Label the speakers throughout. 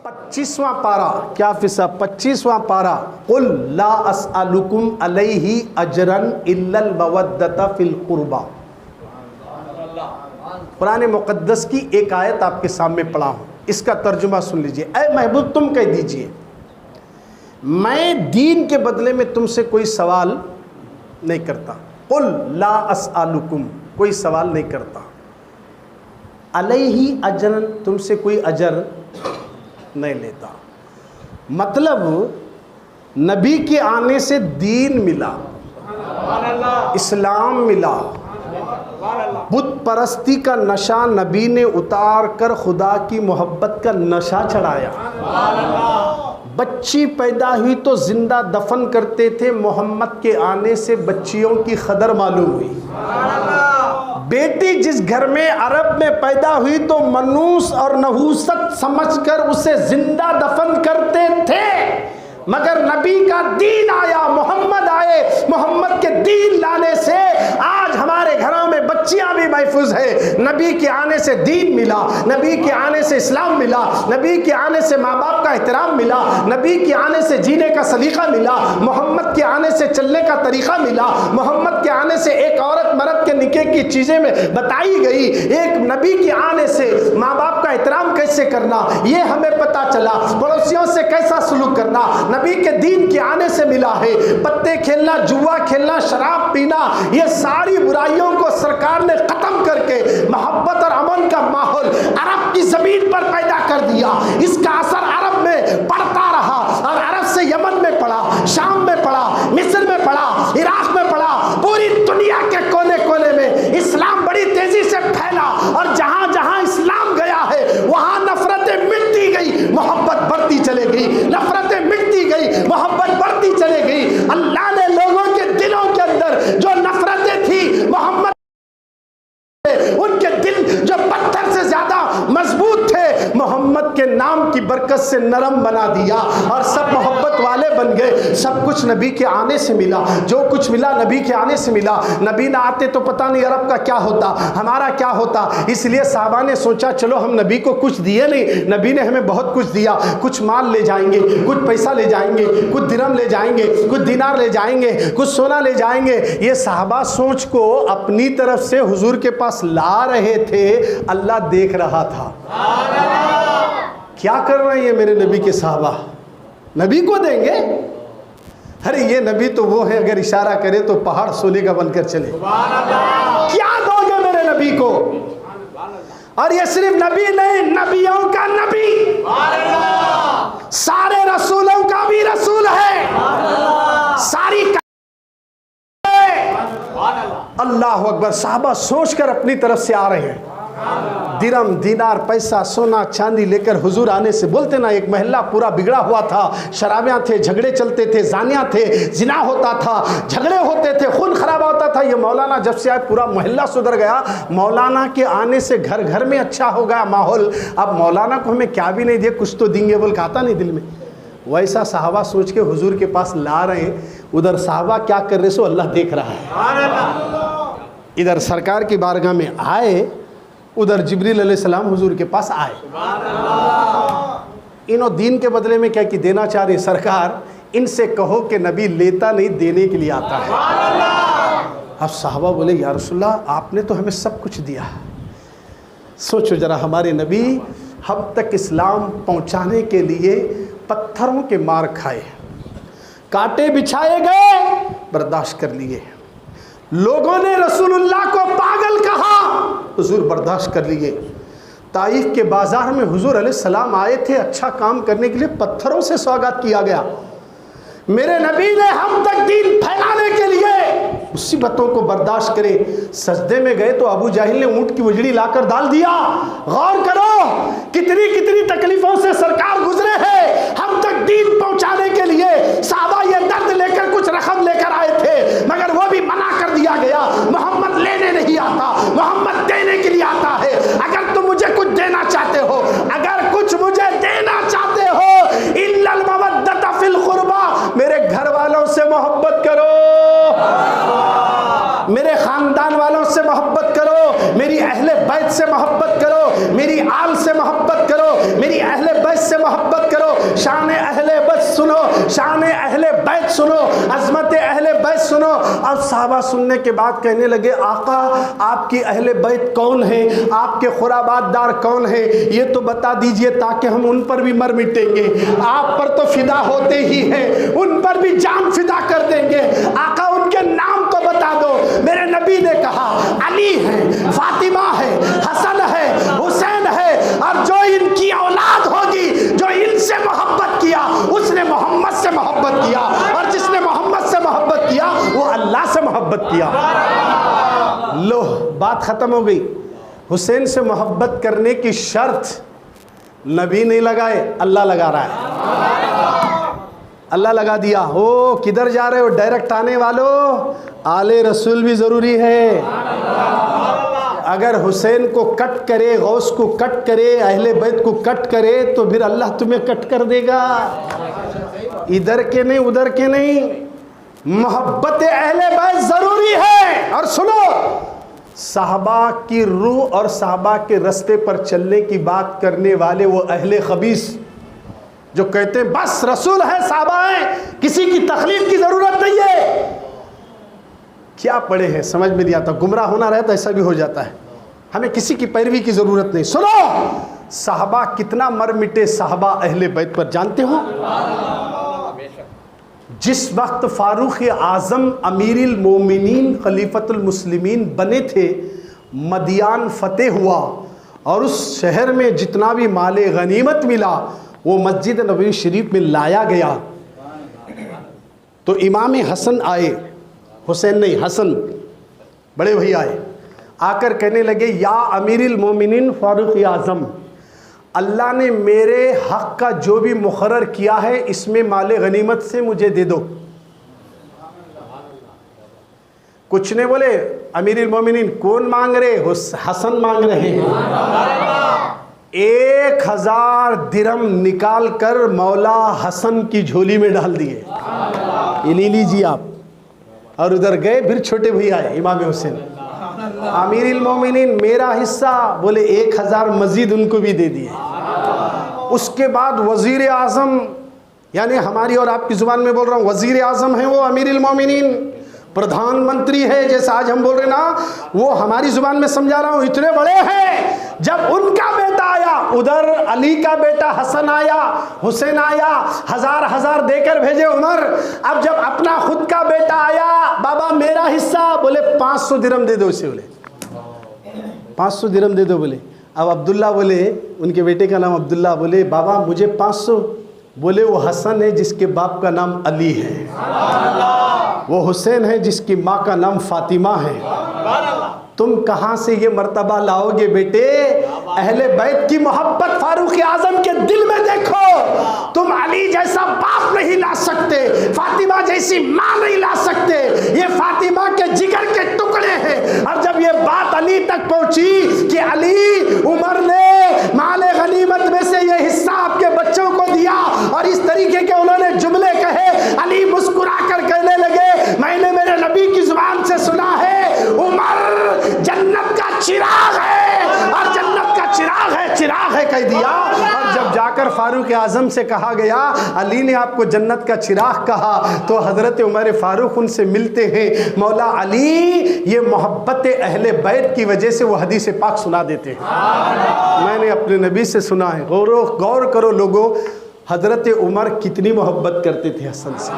Speaker 1: 25वां पारा, क्या फिसा 25वां पारा, कुल ला अस्अलुकुम अलैहि अजरन इल्लल मवद्दता फिल कुर्बा। कुरान मुक़द्दस की एक आयत आपके सामने पढ़ा हूं, इसका तर्जुमा सुन लीजिए। ऐ महबूब तुम कह दीजिए मैं दीन के बदले में तुमसे कोई सवाल नहीं करता। कुल ला अस्अलुकुम, कोई सवाल नहीं करता। अलैहि अजरन, तुमसे कोई अजर नहीं लेता। मतलब नबी के आने से दीन मिला, इस्लाम मिला, बुत परस्ती का नशा नबी ने उतार कर खुदा की मोहब्बत का नशा चढ़ाया। बच्ची पैदा हुई तो जिंदा दफन करते थे, मोहम्मद के आने से बच्चियों की कदर मालूम हुई। बेटी जिस घर में अरब में पैदा हुई तो मनूस और नहूसत समझकर उसे जिंदा दफन करते थे, मगर नबी का दीन आया, मोहम्मद आए, मोहम्मद के दीन लाने से आज हमारे घरों में बच्चियां भी महफूज है। नबी के आने से दीन मिला, नबी के आने से इस्लाम मिला, नबी के आने से माँ बाप का एहतराम मिला, नबी के आने से जीने का सलीका मिला, मोहम्मद के आने से चलने का तरीका मिला, मोहम्मद के आने से एक औरत मर्द के निकाह की चीजें में बताई गई। एक नबी के आने से माँ बाप का एहतराम कैसे करना ये हमें पता चला, पड़ोसियों से कैसा सलूक करना नबी के दीन के आने से मिला है। पत्ते खेलना, जुआ खेलना, शराब पीना, ये सारी बुराइयों को सरकार ने खत्म करके मोहब्बत और अमन का माहौल अरब की जमीन पर पैदा कर दिया। इसका असर अरब में पड़ता रहा और अरब से यमन में पड़ा, शाम में पड़ा, मिस्र में पड़ा, इराक में पड़ा, पूरी दुनिया के कोने कोने में इस्लाम बड़ी तेजी से फैला और जहां जहां इस्लाम गया है वहां नफरतें मिटती गई, मोहब्बत बढ़ती चले गई, नफरतें मिटती गई, मोहब्बत बढ़ती चले गई। अल्लाह ने लोगों के दिलों के अंदर जो नफरतें थी मोहम्मद, उनके दिल जो पत्थर से ज्यादा मजबूत थे, मोहम्मद के नाम की बरकत से नरम बना दिया और सब मोहब्बत वाले बन गए। सब कुछ नबी के आने से मिला, जो कुछ मिला नबी के आने से मिला। नबी ना आते तो पता नहीं अरब का क्या होता, हमारा क्या होता। इसलिए साहबा ने सोचा चलो हम नबी को कुछ दिए नहीं, नबी ने हमें बहुत कुछ दिया, कुछ माल ले जाएंगे, कुछ पैसा ले जाएंगे, कुछ दिरहम ले जाएंगे, कुछ दिनार ले जाएंगे, कुछ सोना ले जाएंगे। ये साहबा सोच को अपनी तरफ से हुजूर के पास ला रहे थे, अल्लाह देख रहा था। क्या कर रहे हैं ये मेरे नबी के साहबा, नबी को देंगे? अरे ये नबी तो वो है अगर इशारा करे तो पहाड़ सोने का बनकर चले। क्या दोगे मेरे नबी को? और ये सिर्फ नबी नहीं, नबियों का नबी, सारे रसूलों का भी रसूल है, सारी अल्लाह अकबर। साहबा सोचकर अपनी तरफ से आ रहे हैं, दिरम दिनार पैसा सोना चांदी लेकर हुजूर आने से। बोलते ना एक महल्ला पूरा बिगड़ा हुआ था, शराबियाँ थे, झगड़े चलते थे, जानियाँ थे, जिना होता था, झगड़े होते थे, खून खराबा होता था। ये मौलाना जब से आए पूरा महल्ला सुधर गया, मौलाना के आने से घर घर में अच्छा हो गया माहौल। अब मौलाना को हमें क्या भी नहीं दिया, कुछ तो देंगे बोल के आता नहीं दिल में। वैसा साहबा सोच के हुजूर के पास ला रहे हैं। उधर साहबा क्या कर रहे सो अल्लाह देख रहा है। इधर सरकार की बारगाह में आए, उधर जिब्रील अलैहिस्सलाम हुजूर के पास आए। इन्हों दीन के बदले में क्या कि देना चाह रही सरकार, इनसे कहो कि नबी लेता नहीं देने के लिए आता है। अब साहबा बोले या रसूलल्लाह आपने तो हमें सब कुछ दिया, सोचो जरा हमारे नबी हम तक इस्लाम पहुंचाने के लिए पत्थरों के मार खाए, कांटे बिछाए गए, बर्दाश्त कर लिए। लोगों ने रसूलुल्लाह को पागल कहा, हुजूर बर्दाश्त कर लिए। ताइफ के बाजार में हुजूर अलैहिस्सलाम आए थे अच्छा काम करने के लिए, पत्थरों से स्वागत किया गया। मेरे नबी ने हम तक दीन फैलाने के लिए मुसीबतों को बर्दाश्त करे। सजदे में गए तो अबू जाहिल ने ऊंट की उजड़ी लाकर डाल दिया। गौर करो कितनी कितनी तकलीफों से सरकार गुजरे हैं हम तक दीन पहुंचाने के लिए। साहबा ये दर्द लेकर कुछ रकम लेकर आए थे, मगर वो भी मना कर दिया गया। मोहम्मद लेने नहीं आता, मोहम्मद देने के लिए आता है। अगर तुम मुझे कुछ देना चाहते हो, अगर कुछ मुझे देना चाहते हो, इल्लल मवद्दता फिल कुर्बा, मेरे घर वालों से मोहब्बत करो, मेरे खानदान वालों से मोहब्बत करो, मेरी अहले बैत से मोहब्बत करो, मेरी आल से मोहब्बत करो, मेरी अहले बैत से मोहब्बत करो। शान अहले बैत सुनो, शान अहले बैत सुनो, अजमत अहले बैत सुनो। अब साहबा सुनने के बाद कहने लगे, आका आपकी अहले बैत कौन है, आपके खुराबातदार कौन है, ये तो बता दीजिए ताकि हम उन पर भी मर मिटेंगे। आप पर तो फिदा होते ही हैं, उन पर भी जान फिदा कर देंगे। आका उनके नाम तो बता दो। मेरे नबी ने कहा, अली है, फातिमा है, हसन है, हुसैन है, और जो इनकी औलाद होगी, जो इनसे मोहब्बत किया उसने मोहम्मद से मोहब्बत किया, और जिसने मोहम्मद से मोहब्बत किया वो अल्लाह से मोहब्बत किया। लो, बात खत्म हो गई। हुसैन से मोहब्बत करने की शर्त नबी नहीं लगाए, अल्लाह लगा रहा है। अल्लाह लगा दिया। हो किधर जा रहे हो, डायरेक्ट आने वालों, आले रसूल भी ज़रूरी है। अगर हुसैन को कट करे, गौस को कट करे, अहले बैत को कट करे, तो फिर अल्लाह तुम्हें कट कर देगा। इधर के नहीं, उधर के नहीं, मोहब्बत अहले बैत ज़रूरी है। और सुनो, साहबा की रूह और साहबा के रास्ते पर चलने की बात करने वाले वो अहले खबीस जो कहते हैं बस रसूल है, साहबा है, किसी की तकलीफ की जरूरत नहीं है। क्या पढ़े हैं समझ में नहीं आता, गुमराह होना रहता ऐसा भी हो जाता है। हमें किसी की पैरवी की जरूरत नहीं। सुनो, साहबा कितना मर मिटे साहबा अहले बैत पर, जानते हो? जिस वक्त फारूक आज़म अमीरुल मोमिनीन खलीफतुल मुस्लिमीन बने थे, मदियान फतेह हुआ और उस शहर में जितना भी माले गनीमत मिला वो मस्जिद नबवी शरीफ में लाया गया। तो इमाम हसन आए, हुसैन नहीं हसन, बड़े भैया आए, आकर कहने लगे, या अमीरुल मोमिनीन फारूक आज़म, अल्लाह ने मेरे हक़ का जो भी मुकर्रर किया है इसमें माले गनीमत से मुझे दे दो। कुछ ने बोले, अमीरुल मोमिनीन कौन मांग रहे? हसन मांग रहे हैं। 1000 दिरहम निकाल कर मौला हसन की झोली में डाल दिए, ये ले लीजिए आप। और उधर गए, फिर छोटे भैया आए इमाम हुसैन, अमीरुल मोमिनीन मेरा हिस्सा, बोले 1000 मजीद उनको भी दे दिए। उसके बाद वजीर आज़म, यानी हमारी और आपकी ज़ुबान में बोल रहा हूँ, वजीर आज़म है वो अमीरुल मोमिनीन, प्रधानमंत्री है जैसा आज हम बोल रहे ना, वो हमारी ज़ुबान में समझा रहा हूँ, इतने बड़े हैं। जब उनका बेटा आया, उधर अली का बेटा हसन आया, हुसैन आया, 1000 देकर भेजे उमर। अब जब अपना खुद का बेटा आया, बाबा मेरा हिस्सा, बोले 500 दिरहम दे दो इसे, बोले 500 दिरहम दे दो। बोले अब अब्दुल्ला, बोले उनके बेटे का नाम अब्दुल्ला, बोले बाबा मुझे 500, बोले वो हसन है जिसके बाप का नाम अली है, वो हुसैन है जिसकी माँ का नाम फातिमा है। तुम कहाँ से ये मर्तबा लाओगे बेटे? अहले बैत की मोहब्बत फारूक आज़म के दिल में देखो। तुम अली जैसा बाप नहीं ला सकते, फातिमा जैसी माँ नहीं ला सकते, ये फातिमा के जिगर के टुकड़े हैं। और जब ये बात अली तक पहुंची कि अली, उमर ने माले गनीमत में से ये हिस्सा आपके बच्चों को दिया, और इस तरीके के उन्होंने जुमले कहे, अली मुस्कुरा कर कहने लगे, मैंने मेरे नबी की जुबान से सुना है, उमर जन्नत का चिराग है, और जन्नत का चिराग है कह दिया। और जब जाकर फारूक आज़म से कहा गया, अली ने आपको जन्नत का चिराग कहा, तो हज़रत उमर फारूक उनसे मिलते हैं, मौला अली ये मोहब्बत अहले बैत की वजह से वो हदीस पाक सुना देते हैं। मैंने अपने नबी से सुना है। गौर करो लोगों, हज़रत उमर कितनी मोहब्बत करते थे हसन से,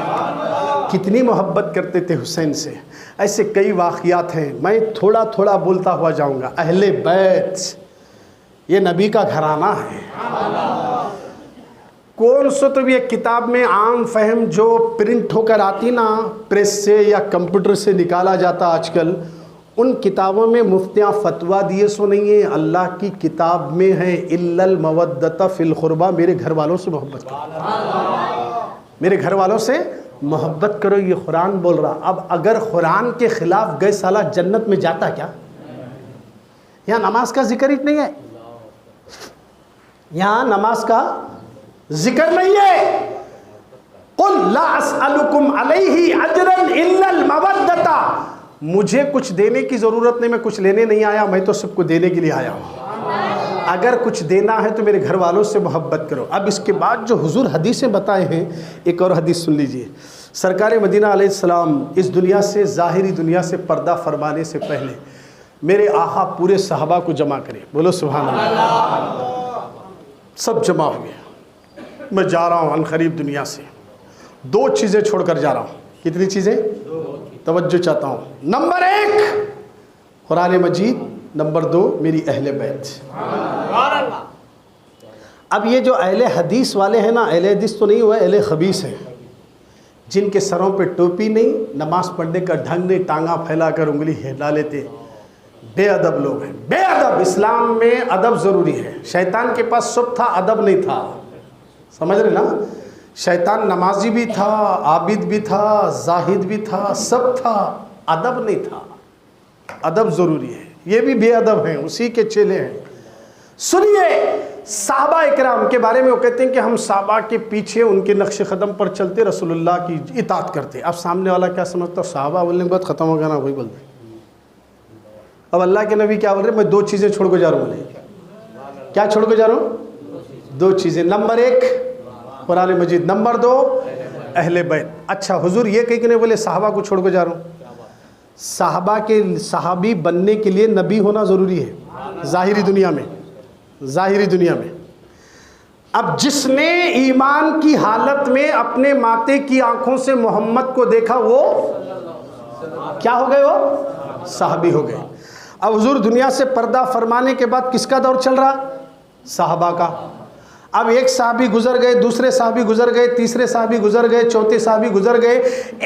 Speaker 1: कितनी मोहब्बत करते थे हुसैन से। ऐसे कई वाक़ियात हैं, मैं थोड़ा थोड़ा बोलता हुआ जाऊंगा। अहले बैत ये नबी का घराना है। कौन सो तो भी एक किताब में आम फहम जो प्रिंट होकर आती ना, प्रेस से या कंप्यूटर से निकाला जाता आजकल, उन किताबों में मुफ्तियाँ फतवा दिए सो नहीं है। अल्लाह की किताब में है, इल्लल मवद्दत फिल खुरबा, मेरे घर वालों से मोहब्बत करो, मेरे घर वालों से मोहब्बत करो, ये कुरान बोल रहा। अब अगर कुरान के ख़िलाफ़ गए साला जन्नत में जाता क्या? यहाँ नमाज का जिक्र ही नहीं है, यहाँ नमाज का जिक्र नहीं है। कुल ला अस्अलुकुम अलैहि अजरन इल्लल मवद्दता, मुझे कुछ देने की ज़रूरत नहीं, मैं कुछ लेने नहीं आया, मैं तो सबको देने के लिए आया हूँ। अगर कुछ देना है तो मेरे घर वालों से मोहब्बत करो। अब इसके बाद जो हुजूर हदीसें बताए हैं, एक और हदीस सुन लीजिए। सरकार मदीना अलैहिस्सलाम इस दुनिया से, ज़ाहिरी दुनिया से पर्दा फरमाने से पहले मेरे आका पूरे सहाबा को जमा करें, बोलो सुभान अल्लाह। सब जमा हो गया, मैं जा रहा हूँ अनकरीब दुनिया से, 2 चीज़ें छोड़कर जा रहा हूँ। कितनी चीज़ें? तवज्जो चाहता हूँ। नंबर 1 कुरान मजीद, नंबर 2 मेरी अहले बैत। अब ये जो अहले हदीस वाले हैं ना, अहले हदीस तो नहीं हुआ, अहले खबीस हैं, जिनके सरों पे टोपी नहीं, नमाज पढ़ने का ढंग नहीं, टांगा फैलाकर उंगली हिला लेते, बेअदब लोग हैं। बेअदब, इस्लाम में अदब ज़रूरी है। शैतान के पास सब था, अदब नहीं था। समझ रहे ना? शैतान नमाजी भी था, आबिद भी था, जाहिद भी था, सब था, अदब नहीं था। अदब ज़रूरी है। ये भी बेअदब हैं, उसी के चेले हैं। सुनिए साहबा इकराम के बारे में, वो कहते हैं कि हम साहबा के पीछे उनके नक्श कदम पर चलते, रसूलुल्लाह की इताअत करते। अब सामने वाला क्या समझता? साहबा बोलने के बाद ख़त्म हो गया ना, वही बोलते। अब अल्लाह के नबी क्या बोल रहे? मैं 2 चीज़ें छोड़ के जा रहा हूँ। बोले क्या छोड़ के जा रहा हूँ? 2 चीज़ें। नंबर 1 कुरान मजीद, नंबर 2 अहले बैत। अच्छा हुजूर ये कहीं कि नहीं बोले साहबा को छोड़ के जा रहा हूँ? साहबा के सहाबी बनने के लिए नबी होना ज़रूरी है ज़ाहिरी दुनिया में, ज़ाहिरी दुनिया में। अब जिसने ईमान की हालत में अपने माते की आंखों से मोहम्मद को देखा, वो क्या हो गए? वो साहबी हो गए। अब हुजूर दुनिया से पर्दा फरमाने के बाद किसका दौर चल रहा? साहबा का। अब एक साहबी गुजर गए, दूसरे साहबी गुजर गए, तीसरे साहबी गुजर गए, चौथे साहबी गुजर गए।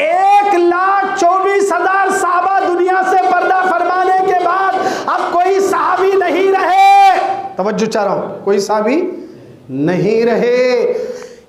Speaker 1: 1,24,000 साहबा दुनिया से पर्दा फरमाने के बाद अब कोई साहबी नहीं रहे। तवज्जो चाह रहा हूं, कोई साहबी नहीं रहे।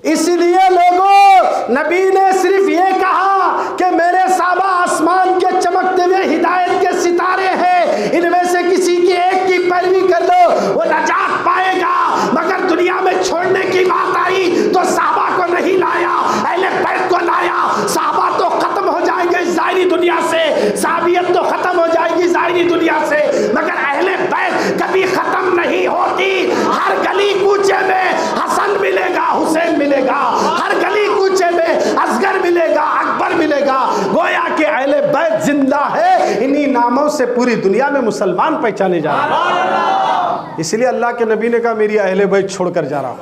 Speaker 1: इसलिए लोगों, नबी ने सिर्फ ये कहा कि मेरे साहबा आसमान के चमकते हुए हिदायत के सितारे हैं, इनमें से किसी की एक की पैरवी कर लो, वो नजात पाएगा। मगर दुनिया में छोड़ने की बात आई तो साहबा को नहीं लाया, अहले बैत को लाया। साहबा तो खत्म हो जाएंगे ज़ाहिरी दुनिया से, साहबियत तो खत्म हो जाएगी ज़ाहिरी दुनिया से, मगर अहले बैत कभी खत्म नहीं होती। हर गली कूचे में हसन मिलेगा, हुसैन मिलेगा, हर गली कूचे में असगर मिलेगा, अकबर मिलेगा। गोया कि अहले बैत जिंदा है। इन्हीं नामों से पूरी दुनिया में मुसलमान पहचाने जा रहे हैं। इसलिए अल्लाह के नबी ने कहा मेरी अहले बैत छोड़कर जा रहा हूं।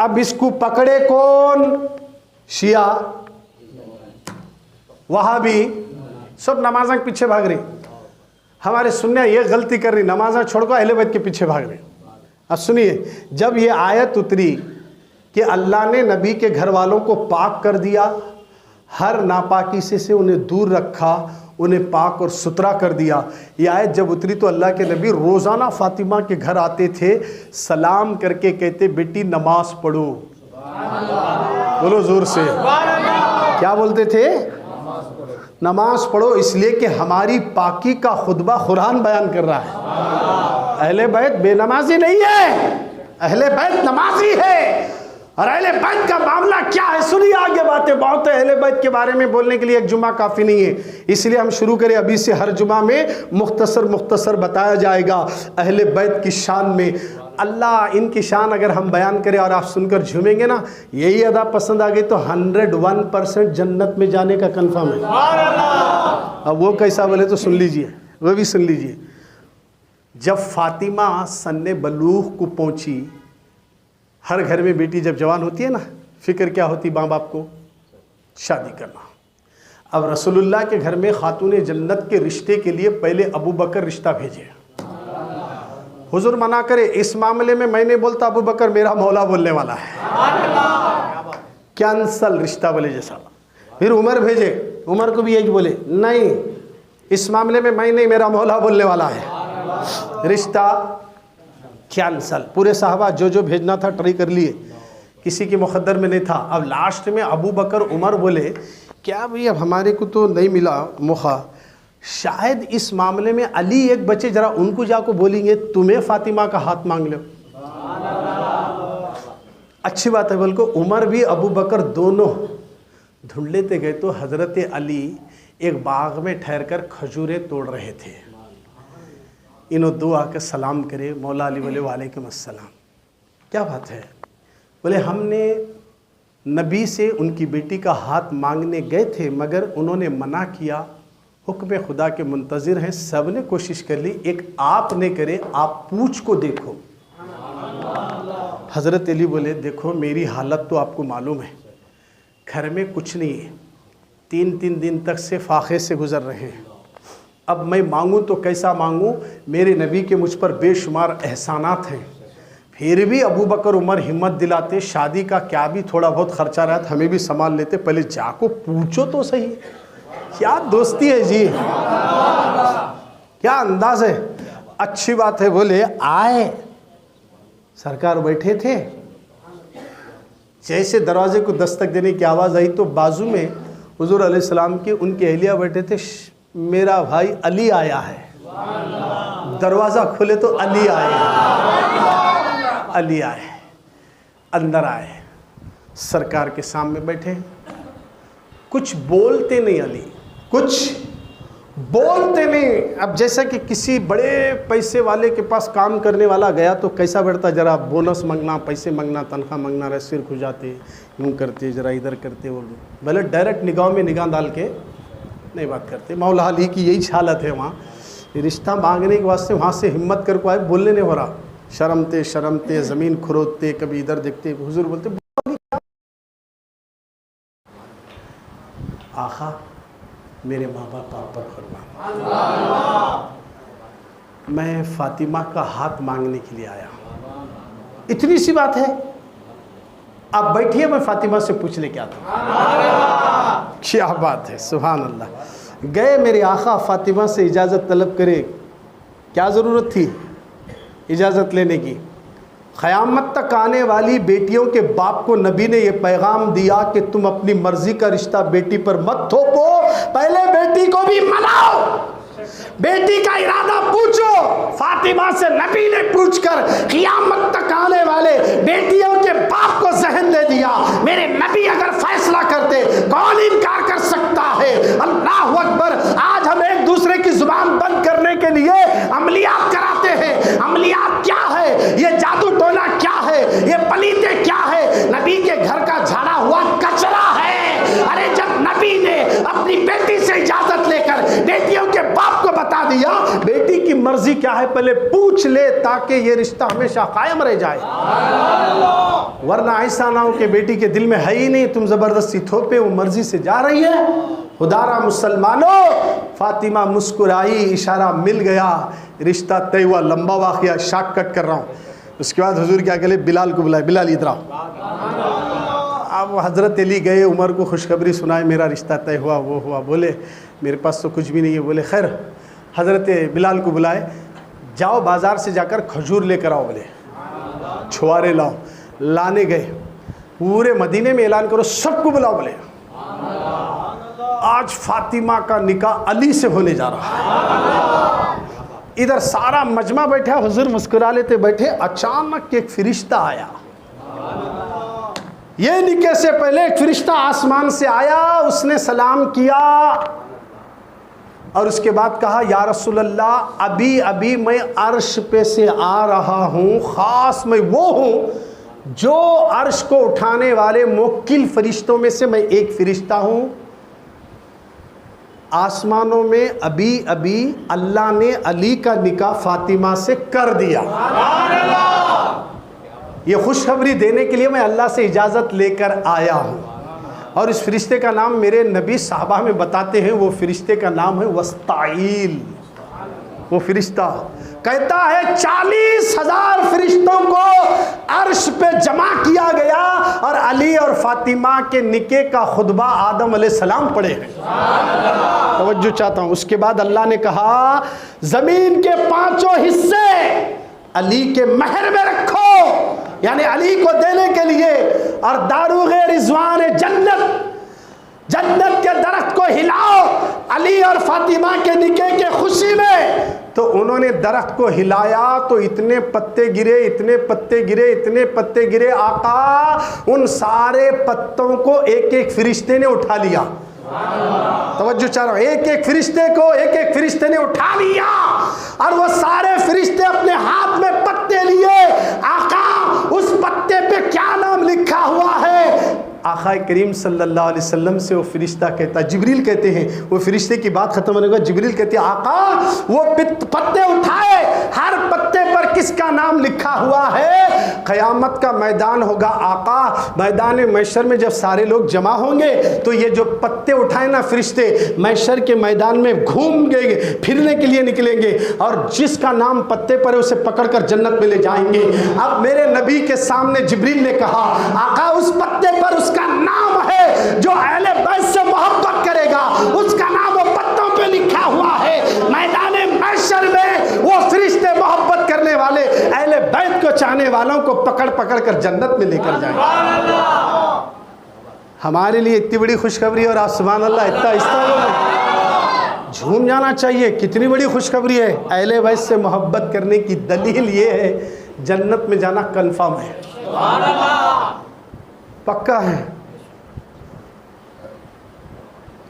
Speaker 1: अब इसको पकड़े कौन? शिया, वहाबी, सब नमाज़ के पीछे भाग रही। हमारे सुन्नियाँ ये गलती कर रही, नमाज़ छोड़कर अहले बैत के पीछे भाग रही। अब सुनिए, जब ये आयत उतरी कि अल्लाह ने नबी के घर वालों को पाक कर दिया, हर नापाकी से उन्हें दूर रखा, उन्हें पाक और सुथरा कर दिया, ये आयत जब उतरी तो अल्लाह के नबी रोज़ाना फातिमा के घर आते थे, सलाम करके कहते बेटी नमाज पढ़ो। बोलो ज़ोर से, क्या बोलते थे? नमाज पढ़ो। इसलिए कि हमारी पाकी का खुतबा कुरान बयान कर रहा है। अहले बैत बेनमाजी नहीं है, अहले बैत नमाजी है। और अहले बैत का मामला क्या है, सुनिए आगे बातें बहुत है। अहले बैत के बारे में बोलने के लिए एक जुमा काफ़ी नहीं है, इसलिए हम शुरू करें अभी से। हर जुमा में मुख्तसर बताया जाएगा अहले बैत की शान में। अल्लाह इनकी शान अगर हम बयान करें और आप सुनकर झूमेंगे ना, यही अदा पसंद आ गई तो 101% जन्नत में जाने का कन्फर्म है। अब वो कैसा बोले तो सुन लीजिए, वो भी सुन लीजिए। जब फातिमा सन्ने बलूग को पहुंची, हर घर में बेटी जब जवान होती है ना, फिक्र क्या होती माँ बाप को? शादी करना। अब रसूलुल्लाह के घर में खातून जन्नत के रिश्ते के लिए पहले अबू बकर रिश्ता भेजे। हुजूर मना करे, इस मामले में मैं नहीं बोलता, अबू बकर मेरा मौला बोलने वाला है। कैंसल रिश्ता बोले जैसा। फिर उमर भेजे, उमर को भी यही बोले नहीं, इस मामले में मैं नहीं, मेरा मौला बोलने वाला है। रिश्ता कैंसल। पूरे साहबा जो जो भेजना था ट्राई कर लिए, किसी के मुकद्दर में नहीं था। अब लास्ट में अबू बकर उमर बोले क्या भाई अब हमारे को तो नहीं मिला मौका, शायद इस मामले में अली एक बच्चे, जरा उनको जाको बोलेंगे तुम्हें फातिमा का हाथ मांग लो। अच्छी बात है। बल्कि उमर भी अबू बकर दोनों ढूंढ लेते गए तो हज़रत अली एक बाग में ठहरकर खजूरें तोड़ रहे थे। इन्हों दो आकर सलाम करे। मौला अली बोले वालेकुम अस्सलाम। क्या बात है? बोले हमने नबी से उनकी बेटी का हाथ मांगने गए थे मगर उन्होंने मना किया, हुक्म खुदा के मुंतज़िर हैं। सब ने कोशिश कर ली, एक आप ने करे, आप पूछ को देखो। हज़रत अली बोले देखो मेरी हालत तो आपको मालूम है, घर में कुछ नहीं है, 3-3 दिन तक से फाखे से गुज़र रहे हैं। अब मैं मांगूँ तो कैसा मांगूँ? मेरे नबी के मुझ पर बेशुमार एहसानात हैं। फिर भी अबू बकर उमर हिम्मत दिलाते, शादी का क्या भी थोड़ा बहुत खर्चा रहा था हमें भी संभाल लेते, पहले जाको पूछो तो सही। क्या दोस्ती है जी, क्या अंदाज है। अच्छी बात है। बोले आए, सरकार बैठे थे, जैसे दरवाजे को दस्तक देने की आवाज़ आई तो बाजू में हुजूर अलैहिस्सलाम के उनके अहलिया बैठे थे। मेरा भाई अली आया है। दरवाज़ा खोले तो अली आए, अली आए, अंदर आए, सरकार के सामने बैठे। कुछ बोलते नहीं अली, कुछ बोलते नहीं। अब जैसा कि किसी बड़े पैसे वाले के पास काम करने वाला गया तो कैसा बैठता, ज़रा बोनस मांगना, पैसे मांगना, तनख्वाह मांगना, रहे सिर खुजाते, यूँ करते, ज़रा इधर करते, वो भले डायरेक्ट निगाह में निगाह डाल के नहीं बात करते। मौला अली की यही हालत है। वहाँ रिश्ता मांगने के वास्ते वहाँ से हिम्मत कर को आए, बोलने नहीं हो रहा, शर्मते शर्मते ज़मीन खुरोदते, कभी इधर देखते। हुजूर बोलते आखा मेरे माँ बाप आप पर फरमान, मैं फातिमा का हाथ मांगने के लिए आया। इतनी सी बात है, आप बैठिए, मैं फातिमा से पूछ ले क्या था। क्या बात है, सुभान अल्लाह। गए मेरे आका फातिमा से इजाज़त तलब करे। क्या ज़रूरत थी इजाज़त लेने की? क़यामत तक आने वाली बेटियों के बाप को नबी ने यह पैगाम दिया कि तुम अपनी मर्ज़ी का रिश्ता बेटी पर मत थोपो, पहले बेटी को भी मनाओ, बेटी का इरादा पूछो। फातिमा से नबी ने पूछकर क़यामत तक आने वाले बेटियों के बाप को ज़हन दे दिया। मेरे नबी अगर फैसला करते कौन इनकार कर सकता है? अल्लाह अकबर। आज हम एक दूसरे की जुबान बंद करने के लिए अमलियात कराते हैं। अमलियात क्या है? ये जादू टोना क्या है? ये पलीते क्या है? नबी के घर का झाड़ा हुआ कचरा है। अरे जब नबी ने अपनी बेटी से इजाजत लेकर बेटियों के बाप को बता दिया बेटी की मर्जी क्या है पहले पूछ ले, ताकि ये रिश्ता हमेशा कायम रह जाए। वरना ऐसा ना हो कि बेटी के दिल में है ही नहीं, तुम जबरदस्ती थोपे, वो मर्जी से जा रही है। खुदारा मुसलमानों, फातिमा मुस्कुराई, इशारा मिल गया, रिश्ता तय हुआ। लंबा वाक़या, शाक कट कर रहा हूँ। उसके बाद हुजूर क्या कहले, बिलाल को बुलाए, बिलाल इधर आओ। अब हज़रत अली गए, उमर को खुशखबरी सुनाए, मेरा रिश्ता तय हुआ, वो हुआ। बोले मेरे पास तो कुछ भी नहीं है। बोले खैर, हज़रत बिलाल को बुलाए, जाओ बाज़ार से जाकर खजूर लेकर आओ, बोले छुआरे लाओ। लाने गए, पूरे मदीने में ऐलान करो, सबको बुलाओ, बोले आज फातिमा का निकाह अली से होने जा रहा है। इधर सारा मजमा बैठा, हुजूर मुस्कुरा लेते बैठे। अचानक एक फरिश्ता आया। ये निकाह से पहले एक फरिश्ता आसमान से आया, उसने सलाम किया और उसके बाद कहा, या रसूल अल्लाह, अभी अभी मैं अर्श पे से आ रहा हूँ। ख़ास मैं वो हूँ जो अर्श को उठाने वाले मुवक्किल फरिश्तों में से मैं एक फरिश्ता हूँ। आसमानों में अभी अभी अल्लाह ने अली का निकाह फातिमा से कर दिया। ये खुशखबरी देने के लिए मैं अल्लाह से इजाज़त लेकर आया हूँ। और इस फरिश्ते का नाम मेरे नबी साहबा में बताते हैं, वो फरिश्ते का नाम है वस्ताइल। वो फरिश्ता कहता है 40,000 फरिश्तों को अर्श पे जमा किया गया और अली और फातिमा के निके का खुतबा आदम अलैहिस्सलाम पढ़े हैं। तवज्जो चाहता हूँ। उसके बाद अल्लाह ने कहा, ज़मीन के 5 हिस्से अली के महर में रखो, यानी अली को देने के लिए, और दारुगे रिजवान जन्नत के दरख्त को हिलाओ अली और फातिमा के निके के खुशी में। तो उन्होंने दरख्त को हिलाया तो इतने पत्ते गिरे, इतने पत्ते गिरे, इतने पत्ते गिरे। आका उन सारे पत्तों को एक एक फरिश्ते ने उठा लिया तवज्जो चाह रहा हूं, एक एक फरिश्ते को एक एक फरिश्ते ने उठा लिया और वो सारे फरिश्ते अपने हाथ में पत्ते लिए। आका उस पत्ते पे क्या नाम लिखा हुआ है? आका करीम सल्लल्लाहु अलैहि वसल्लम से वो फरिश्ता कहता, जिब्रील कहते हैं, वो फरिश्ते की बात खत्म होने के बाद जिब्रील कहते हैं आका वो पत्ते उठाए, हर पत्ते पर किसका नाम लिखा हुआ है? क़यामत का मैदान होगा आका, मैदान महशर में जब सारे लोग जमा होंगे तो ये जो पत्ते उठाए ना फरिश्ते, महशर के मैदान में घूमेंगे, फिरने के लिए निकलेंगे और जिसका नाम पत्ते पर है उसे पकड़कर जन्नत में ले जाएंगे। अब मेरे नबी के सामने जिब्रील ने कहा आका उस पत्ते पर उसका नाम है जो अहले बैत से मोहब्बत करेगा, उसका नाम वो पत्तों पे लिखा हुआ है। मैदान महशर में वो फरिश्ते मोहब्बत करने वाले अहले बैत को चाहने वालों को पकड़ पकड़ कर जन्नत में लेकर जाएंगे। हमारे लिए इतनी बड़ी खुशखबरी और आप सुभान अल्लाह इतना झूम जाना चाहिए। कितनी बड़ी खुशखबरी है। अहले बैत से मोहब्बत करने की दलील ये है जन्नत में जाना कंफर्म है, पक्का है।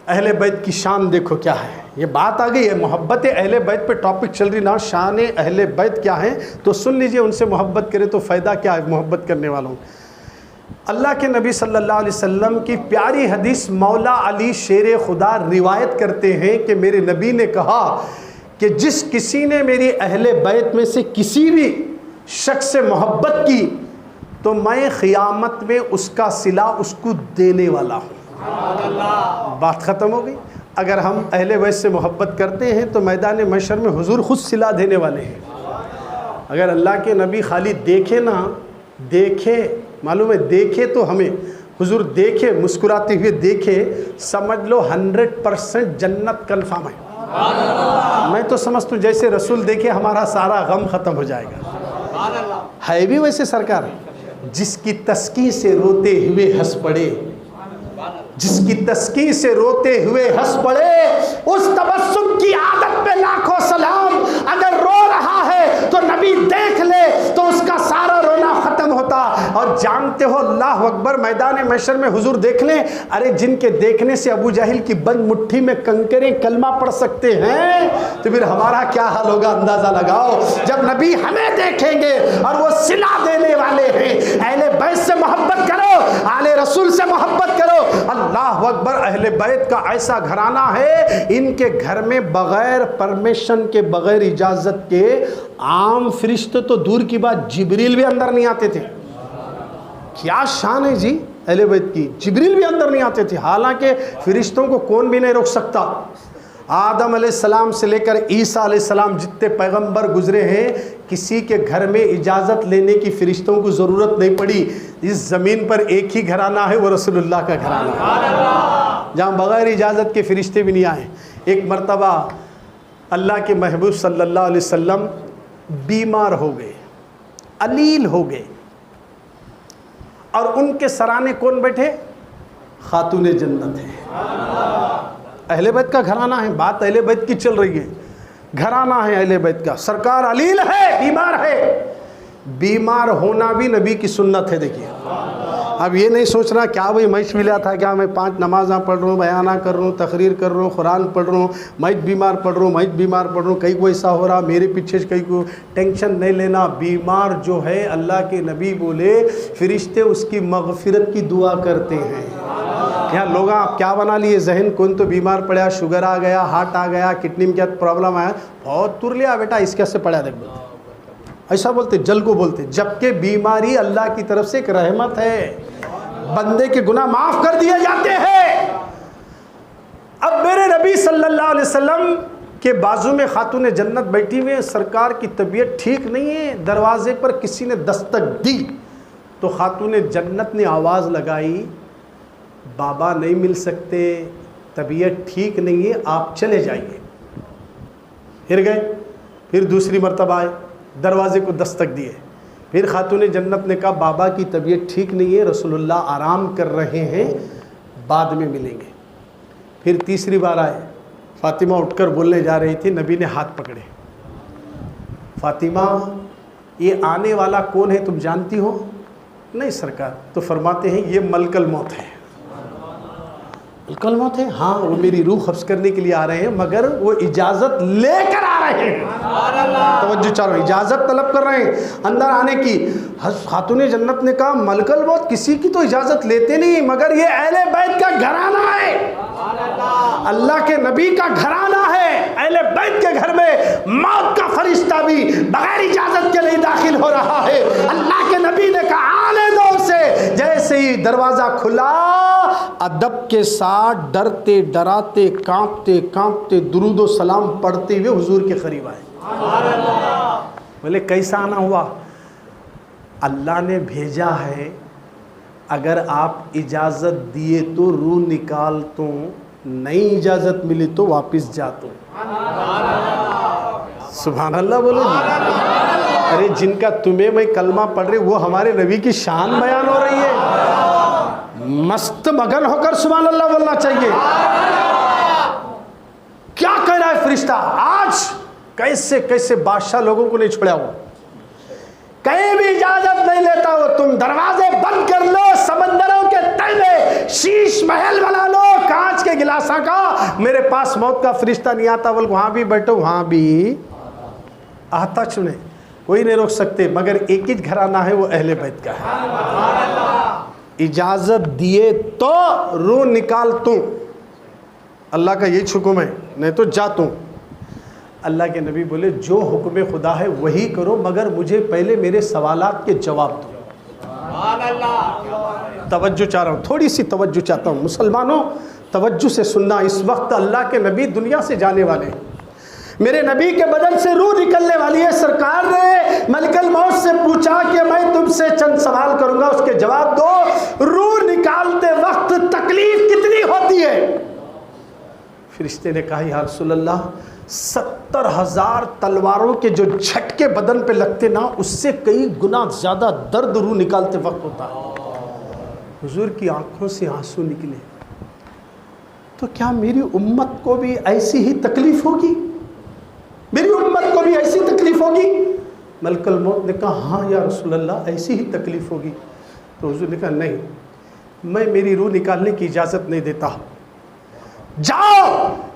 Speaker 1: अहले बैत की शान देखो क्या है, ये बात आ गई है। मोहब्बत अहले बैत पे टॉपिक चल रही ना, शान अहले बैत क्या है तो सुन लीजिए। उनसे मोहब्बत करें तो फ़ायदा क्या है मोहब्बत करने वालों? अल्लाह के नबी सल्लल्लाहु अलैहि वसल्लम की प्यारी हदीस मौला अली शेर खुदा रिवायत करते हैं कि मेरे नबी ने कहा कि जिस किसी ने मेरी अहले बैत में से किसी भी शख्स से मोहब्बत की तो मैं क़यामत में उसका सिला उसको देने वाला हूँ। बात ख़त्म हो गई। अगर हम अहले बैत से मोहब्बत करते हैं तो मैदान महशर में हुजूर खुद सिला देने वाले हैं। अगर अल्लाह के नबी खाली देखे ना, देखे मालूम है, देखे तो हमें हुजूर देखे, मुस्कुराते हुए देखे, समझ लो 100% जन्नत कन्फर्म है। मैं तो समझता हूँ जैसे रसूल देखे हमारा सारा गम ख़त्म हो जाएगा। है भी वैसे सरकार, जिसकी तस्की से रोते हुए हंस पड़े, जिसकी तस्की से रोते हुए हंस पड़े, उस तबस्सुम की आदत पे लाखों सलाम। अगर रो रहा है तो नबी देख ले तो उसका सारा रोना खत्म होता। और जानते हो अल्लाह अकबर, मैदान महशर में हुजूर देख लें, अरे जिनके देखने से अबू जाहिल की बंद मुट्ठी में कंकरें कलमा पढ़ सकते हैं तो फिर हमारा क्या हाल होगा अंदाजा लगाओ जब नबी हमें देखेंगे। और वो सिला देने वाले हैं। अहले बैत से मोहब्बत करो, आले रसूल से मोहब्बत करो। अल्लाह अकबर, अहले बैत का ऐसा घराना है, इनके घर में बगैर परमिशन के, बगैर इजाज़त के आम फरिश्ते तो दूर की बात जिब्रील भी अंदर नहीं आते थे। क्या शान है जी अहले बैत की, जिब्रील भी अंदर नहीं आते थे। हालांकि फरिश्तों को कौन भी नहीं रोक सकता। आदम अलैहिस्सलाम से लेकर ईसा अलैहिस्सलाम जितने पैगंबर गुजरे हैं, किसी के घर में इजाज़त लेने की फरिश्तों को ज़रूरत नहीं पड़ी। इस ज़मीन पर एक ही घराना है, वो रसूलुल्लाह का घराना है, जहाँ बग़ैर इजाज़त के फरिश्ते भी नहीं आए। एक मरतबा अल्लाह के महबूब सल्लल्लाहु अलैहि वसल्लम बीमार हो गए, अलील हो गए, और उनके सराने कौन बैठे? खातूने जन्नत है। अहले बैत का घराना है, बात अहले बैत की चल रही है, घराना है अहले बैत का। सरकार अलील है, बीमार है। बीमार होना भी नबी की सुन्नत है। देखिए अब ये नहीं सोचना क्या भाई मैं मिला था क्या, मैं 5 नमाज़ां पढ़ रहा हूँ, बयाना कर रहा हूँ, तकरीर कर रहा हूँ, कुरान पढ़ रहा हूँ, मैं बीमार पढ़ रहा हूँ, मैं बीमार पढ़ रहा हूँ, कहीं को ऐसा हो रहा मेरे पीछे, कहीं को टेंशन नहीं लेना। बीमार जो है अल्लाह के नबी बोले फरिश्ते उसकी मग़फ़िरत की दुआ करते हैं। यहाँ लोग आप क्या बना लिए जहन, कौन तो बीमार पड़ा, शुगर आ गया, हार्ट आ गया, किडनी में क्या प्रॉब्लम आया, बहुत तुर लिया बेटा इसके से पड़ा देख, ऐसा बोलते, जल को बोलते। जबकि बीमारी अल्लाह की तरफ से एक रहमत है, बंदे के गुनाह माफ़ कर दिए जाते हैं। अब मेरे नबी सल्लल्लाहु अलैहि वसल्लम के बाजू में खातून जन्नत बैठी हुई है, सरकार की तबीयत ठीक नहीं है। दरवाजे पर किसी ने दस्तक दी तो खातून जन्नत ने आवाज़ लगाई, बाबा नहीं मिल सकते, तबीयत ठीक नहीं है, आप चले जाइए। फिर गए, फिर दूसरी मर्तबा आए, दरवाजे को दस्तक दिए। फिर खातून जन्नत ने कहा बाबा की तबीयत ठीक नहीं है, रसूलुल्लाह आराम कर रहे हैं, बाद में मिलेंगे। फिर तीसरी बार आए, फ़ातिमा उठकर बोलने जा रही थी, नबी ने हाथ पकड़े, फ़ातिमा ये आने वाला कौन है तुम जानती हो? नहीं सरकार। तो फरमाते हैं ये मलकल मौत है। मलकुल मौत है, हाँ वो मेरी रूह कब्ज़ करने के लिए आ रहे हैं, मगर वो इजाज़त लेकर आ रहे हैं। तवज्जो चारो, इजाज़त तलब कर रहे हैं अंदर आने की। खातून जन्नत ने कहा मलकुल मौत किसी की तो इजाज़त लेते नहीं, मगर ये अहले बैत का घराना है, अल्लाह के नबी का घराना है। अहले बैत के घर में मौत का फरिश्ता भी बगैर इजाज़त के लिए दाखिल हो रहा है। अल्लाह के नबी ने कहा आने दो उसे। जैसे ही दरवाज़ा खुला, अदब के साथ डरते डराते कांपते कांपते दुरूद व सलाम पढ़ते हुए हुजूर के करीब आए। बोले कैसा आना हुआ? अल्लाह ने भेजा है, अगर आप इजाज़त दिए तो रूह निकाल तो, नहीं इजाज़त मिली तो वापस जा तो। सुभान अल्लाह बोलो। अरे जिनका तुम्हें मैं कलमा पढ़ रही वो हमारे नबी की शान बयान हो रही है, मस्त मगन होकर सुभान अल्लाह बोलना चाहिए। क्या कह रहा है फरिश्ता? आज कैसे कैसे बादशाह लोगों को नहीं छोड़ा हो, कहीं भी इजाजत नहीं लेता हो, तुम दरवाजे बंद कर लो, समंदरों के तल में शीश महल बना लो कांच के गिलासा का, मेरे पास मौत का फरिश्ता नहीं आता, बोल वहां भी बैठो, वहां भी आता चुने, कोई नहीं रोक सकते। मगर एक ही घराना है, वो अहले बैत का है। इजाजत दिए तो रूह निकाल तू, अल्लाह का यही हुक्म है, नहीं तो जा तू। अल्लाह के नबी बोले जो हुक्म खुदा है वही करो, मगर मुझे पहले मेरे सवालात के जवाब दो। तवज्जो चाह रहा हूँ, थोड़ी सी तवज्जो चाहता हूँ मुसलमानों, तवज्जो से सुनना। इस वक्त अल्लाह के नबी दुनिया से जाने वाले हैं, मेरे नबी के बदन से रूह निकलने वाली है। सरकार ने मलकल मौत से पूछा कि मैं तुमसे चंद सवाल करूंगा, उसके जवाब दो। रूह निकालते वक्त तकलीफ कितनी होती है? फरिश्ते ने कहा या रसूलल्लाह 70,000 तलवारों के जो झटके बदन पे लगते ना, उससे कई गुना ज्यादा दर्द रूह निकालते वक्त होता है। हुजूर की आंखों से आंसू निकले, तो क्या मेरी उम्मत को भी ऐसी ही तकलीफ होगी? मेरी उम्मत को भी ऐसी तकलीफ होगी? मलकल मौत ने कहा हाँ या रसूलल्लाह ऐसी ही तकलीफ होगी। तो हुजूर ने कहा नहीं, मैं मेरी रूह निकालने की इजाज़त नहीं देता। जाओ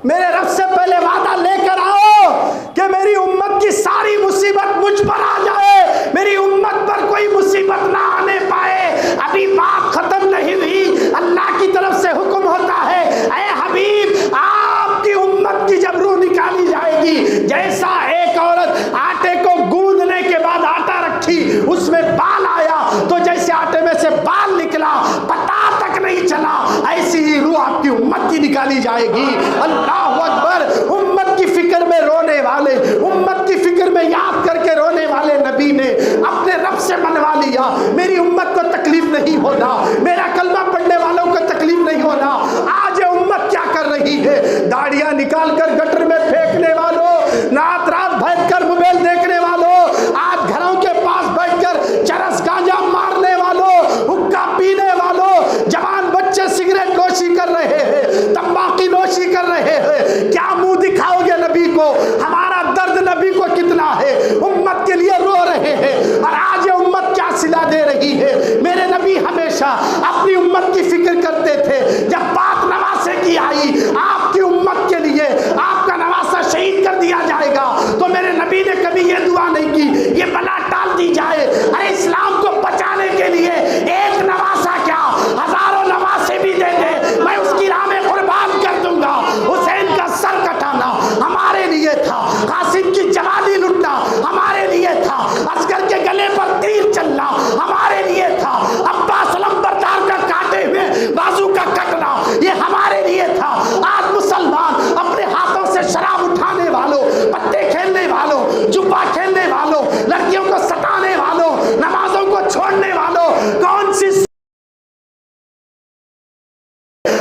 Speaker 1: मेरे रब से पहले वादा लेकर आओ कि मेरी उम्मत की सारी मुसीबत मुझ पर आ जाए, मेरी उम्मत पर कोई मुसीबत ना आने पाए। अभी बात खत्म नहीं हुई, अल्लाह की तरफ से हुक्म होता है, ऐ हबीब आपकी उम्मत की जब रूह निकाली जाएगी, जैसा एक औरत आटे को गूंदने के बाद आटा रखी, उसमें बाल आया, तो जैसे आटे में से बाल निकला पता तक नहीं चला, ऐसी ही रूह आपकी उम्मत की निकाली जाएगी। अल्लाहु अकबर। उम्मत की फिक्र में रोने वाले, उम्मत की फिक्र में याद करके रोने वाले नबी ने अपने रब से मनवा लिया, मेरी उम्मत को तकलीफ नहीं होना, मेरा कलमा पढ़ने वालों को तकलीफ नहीं होना। आज ये उम्मत क्या कर रही है? दाढ़ियां निकाल कर गटर में फेंकने वालों, रात रात बैठकर मोबाइल देखने वालों, आज घरों के पास बैठकर चरस गांजा मारने वालों, हुक्का पीने वालों, जवान बच्चे सिगरेट नोशी कर रहे हैं, तंबाकू नोशी कर रहे हैं, क्या मुंह दिखाओगे नबी को? हमारा दर्द नबी को कितना है, उम्मत के लिए रो रहे हैं, और आज ये उम्मत क्या सिला दे रही है? मेरे नबी हमेशा अपनी उम्मत की फिक्र करते थे। जब बात नवासे की आई, आपकी उम्मत के लिए आपका नवासा शहीद कर दिया जाएगा, तो मेरे नबी ने कभी ये दुआ नहीं की ये बला टाल दी जाए। अरे इस्लाम को बचाने के लिए एक नवासा क्या, हजारों नवासे भी दे दे, मैं उसकी राह में कुर्बान कर दूंगा। हुसैन का सर कटाना हमारे लिए था, कासिम की जवानी लुटना हमारे लिए था, असगर के गले पर तीर चलना हमारे लिए था, अब्बास अलंबरदार का काटे हुए बाजू का कटना ये हमारे लिए था। आज मुसलमान अपने हाथों से शराब उठाने वालों, पत्ते खेलने वालों, जुब्बा खेलने वालों, लड़कियों को सताने वालों, नमाजों को छोड़ने वालों, कौन सी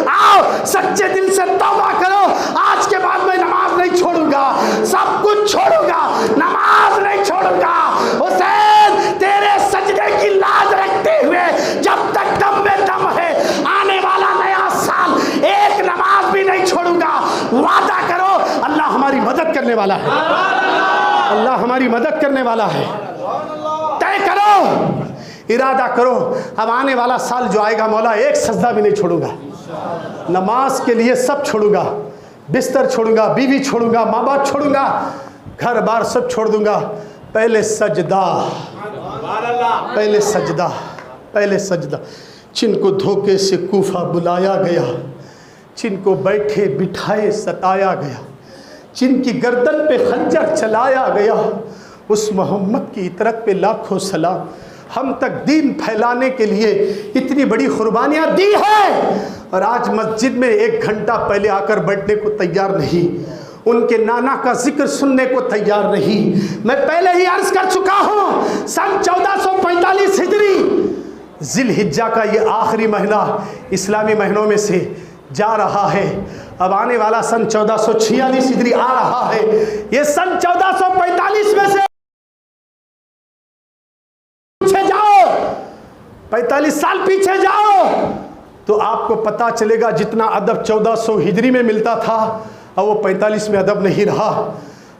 Speaker 1: आओ सच्चे दिल से तौबा करो, आज के बाद मैं नमाज नहीं छोड़ूंगा, सब कुछ छोड़ूंगा, नमाज नहीं छोड़ूंगा। हुसैन तेरे सजदे की लाज रखते हुए जब तक दम में दम है, आने वाला नया साल एक नमाज भी नहीं छोड़ूंगा। वादा करो, अल्लाह हमारी मदद करने वाला है, अल्लाह हमारी मदद करने वाला है। तय करो, इरादा करो, अब आने वाला साल जो आएगा मौला एक सजदा भी नहीं छोड़ूंगा। नमाज के लिए सब छोड़ूंगा, बिस्तर छोड़ूंगा, बीवी छोड़ूंगा, माँ बाप छोड़ूंगा, घर बार सब छोड़ दूंगा। पहले सजदा, पहले सजदा, पहले सजदा। जिनको धोखे से कूफा बुलाया गया, जिनको बैठे बिठाए सताया गया, जिनकी गर्दन पे खंजर चलाया गया, उस मोहम्मद की इतरत पे लाखों सलाम। हम तक दीन फैलाने के लिए इतनी बड़ी कुर्बानियाँ दी है, और आज मस्जिद में 1 घंटा पहले आकर बैठने को तैयार नहीं, उनके नाना का जिक्र सुनने को तैयार नहीं। मैं पहले ही अर्ज कर चुका हूँ, सन 1445 हिजरी जिलहिज्जा का ये आखिरी महीना इस्लामी महीनों में से जा रहा है। अब आने वाला सन 1446 हिजरी आ रहा है। ये सन 1445 में से पीछे जाओ, 45 साल पीछे जाओ, तो आपको पता चलेगा जितना अदब 1400 हिजरी में मिलता था, अब वो 45 में अदब नहीं रहा।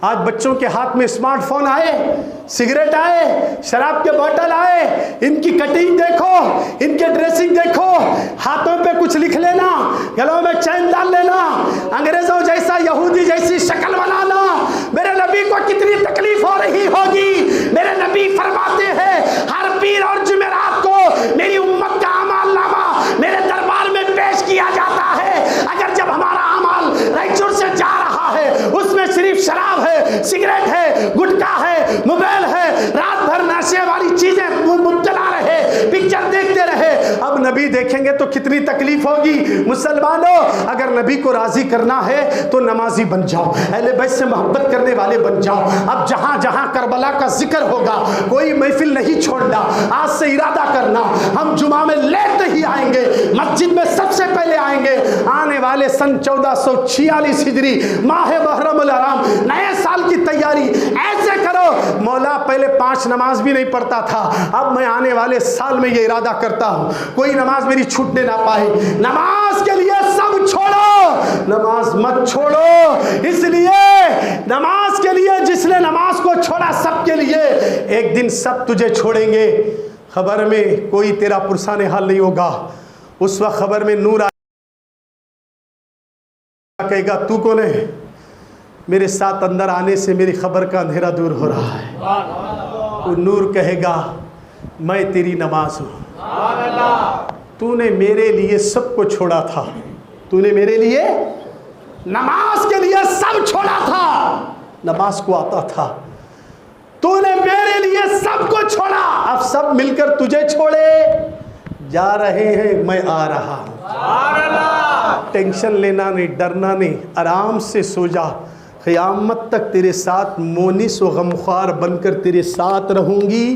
Speaker 1: आज बच्चों के हाथ में स्मार्टफोन आए, सिगरेट आए, शराब के बोतल आए, इनकी कटिंग देखो, इनके ड्रेसिंग देखो, हाथों पे कुछ लिख लेना, गलों में चैन डाल लेना, अंग्रेजों जैसा यहूदी जैसी शक्ल बनाना। मेरे नबी को कितनी तकलीफ हो रही होगी। मेरे नबी फरमाते हैं, हर पीर और जुमेरात को मेरी उम्मत का अमाल नामा मेरे दरबार में पेश किया जाता है। अगर जब हमारा अमाल रायचूर से जा रहा है, उसमें सिर्फ शराब है, सिगरेट है, गुटखा है, मोबाइल है, रात भर नशे वाली चीजें मुब्तला रहे, पिक्चर देखते रहे, अब नबी देखेंगे तो कितनी तकलीफ होगी। मुसलमानों, अगर नबी को राजी करना है तो नमाजी बन जाओ, अहले बैत से मोहब्बत करने वाले बन जाओ। अब जहां जहां करबला का जिक्र होगा, कोई महफिल नहीं छोड़ना। आज से इरादा करना, हम जुमा में लेट ही आएंगे, मस्जिद में सबसे पहले आएंगे। आने वाले सन 1446 हिजरी माह मुहर्रमुल हराम, नए साल की तैयारी ऐसे करो। मौला पहले 5 नमाज भी नहीं पढ़ता था, अब मैं आने वाले साल में ये इरादा करता हूँ, कोई नमाज मेरी छूटने ना पाए। नमाज के लिए सब छोड़ो, नमाज मत छोड़ो। इसलिए नमाज के लिए, जिसने नमाज को छोड़ा सबके लिए, एक दिन सब तुझे छोड़ेंगे। खबर में कोई तेरा पुरसाने हाल नहीं होगा। उस वक्त खबर में नूर कहेगा, तू कौन है? मेरे साथ अंदर आने से मेरी खबर का अंधेरा दूर हो रहा है। वो नूर कहेगा, मैं तेरी नमाज हूँ। तूने मेरे लिए सबको छोड़ा था, तूने मेरे लिए नमाज के लिए सब छोड़ा था, नमाज को आता था। तूने मेरे लिए सबको छोड़ा, अब सब मिलकर तुझे छोड़े जा रहे हैं, मैं आ रहा हूँ। टेंशन लेना नहीं, डरना नहीं, आराम से सो जा। क़यामत तक तेरे साथ मोनिस व गमख्वार बनकर तेरे साथ रहूँगी।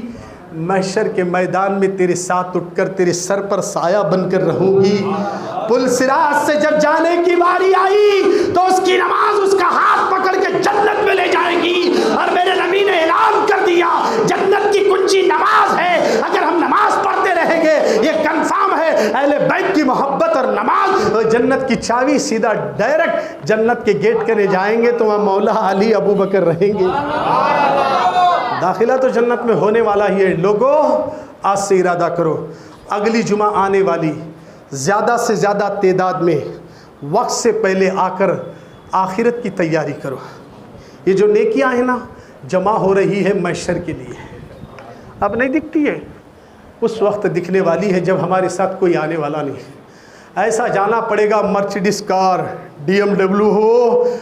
Speaker 1: महशर के मैदान में तेरे साथ उठकर तेरे सर पर साया बनकर रहूँगी। पुल सिरात से जब जाने की बारी आई तो उसकी नमाज उसका हाथ पकड़ के जन्नत में ले जाएगी। और मेरे नबी ने ऐलान कर दिया, जन्नत की कुंजी नमाज है। अगर हम नमाज पढ़ते रहेंगे, ये कंफर्म है, अहले बैत की मोहब्बत और नमाज और जन्नत की चाबी, सीधा डायरेक्ट जन्नत के गेट करने जाएंगे तो वहाँ मौला अली अबू बकर रहेंगे। दाखिला तो जन्नत में होने वाला ही है। लोगों, आज से इरादा करो, अगली जुमा आने वाली, ज़्यादा से ज़्यादा तादाद में वक्त से पहले आकर आखिरत की तैयारी करो। ये जो नेकियां हैं ना, जमा हो रही है महशर के लिए, अब नहीं दिखती है, उस वक्त दिखने वाली है जब हमारे साथ कोई आने वाला नहीं। ऐसा जाना पड़ेगा, मर्सिडीज कार, BMW हो,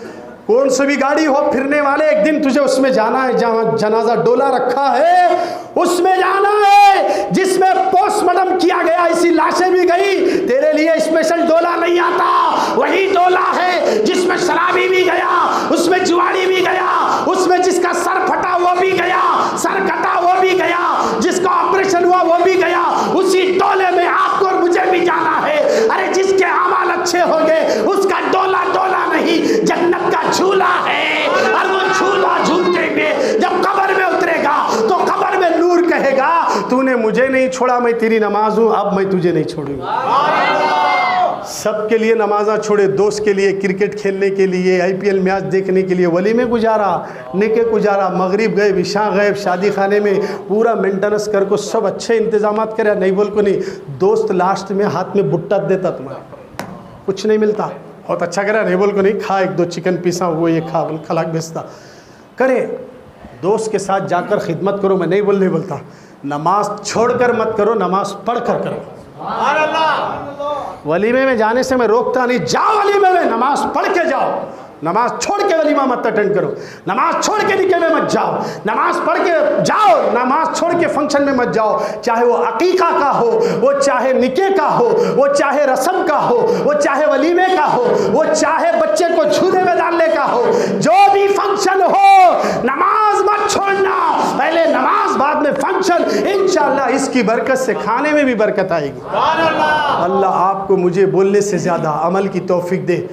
Speaker 1: कौन सी भी गाड़ी हो, फिरने वाले, एक दिन तुझे उसमें जाना है जहाँ जनाजा डोला रखा है, उसमें जाना है जिसमें पोस्टमार्टम किया गया, इसी लाशें भी गई। तेरे लिए स्पेशल डोला नहीं आता, वही डोला है जिसमें शराबी भी गया, उसमें जुआड़ी भी गया, उसमें जिसका सर फटा वो भी गया, सर कटा वो भी गया, जिसका ऑपरेशन हुआ वो भी गया। उसी डोले में आपको और मुझे भी जाना है। अरे जिसके अमाल अच्छे होंगे उसका डोला डोला नहीं, जन्नत का झूला है। और वो झूला झूलते में जब कब्र में उतरेगा तो कब्र में नूर कहेगा, तूने मुझे नहीं छोड़ा, मैं तेरी नमाज हूं, अब मैं तुझे नहीं छोड़ूंगा। सबके लिए नमाजा छोड़े, दोस्त के लिए, क्रिकेट खेलने के लिए, IPL मैच देखने के लिए, वली में गुजारा, निके गुजारा, मगरिब गए, विशा गए, शादी खाने में पूरा मेंटेनेंस कर को सब अच्छे इंतजाम करे, नहीं बोल को नहीं, दोस्त लास्ट में हाथ में बुट्टा देता तुम्हारे। कुछ नहीं मिलता। बहुत अच्छा करे, नहीं बोल को नहीं, खा 1-2 चिकन पीसा वो ये खा, बोल खलाक बेचता करे। दोस्त के साथ जाकर खिदमत करो, मैं नहीं बोलता। नमाज छोड़कर मत करो, नमाज पढ़ कर करो। वलीमे में जाने से मैं रोकता नहीं, जाओ वलीमे में, नमाज पढ़ के जाओ। नमाज छोड़ के वलीमा मत अटेंड करो, नमाज छोड़ के निके में मत जाओ, नमाज पढ़ के जाओ, नमाज छोड़ के फंक्शन में मत जाओ। चाहे वो अकीका का हो, वो चाहे निके का हो, वो चाहे रस्म का हो, वो चाहे वलीमे का हो, वो चाहे बच्चे को झूले में डालने का हो, जो भी फंक्शन हो नमाज मत छोड़ना। पहले नमाज बाद में फंक्शन। इंशाअल्लाह इसकी बरकत से खाने में भी बरकत आएगी। अल्लाह आपको मुझे बोलने से ज़्यादा अमल की तौफीक दे।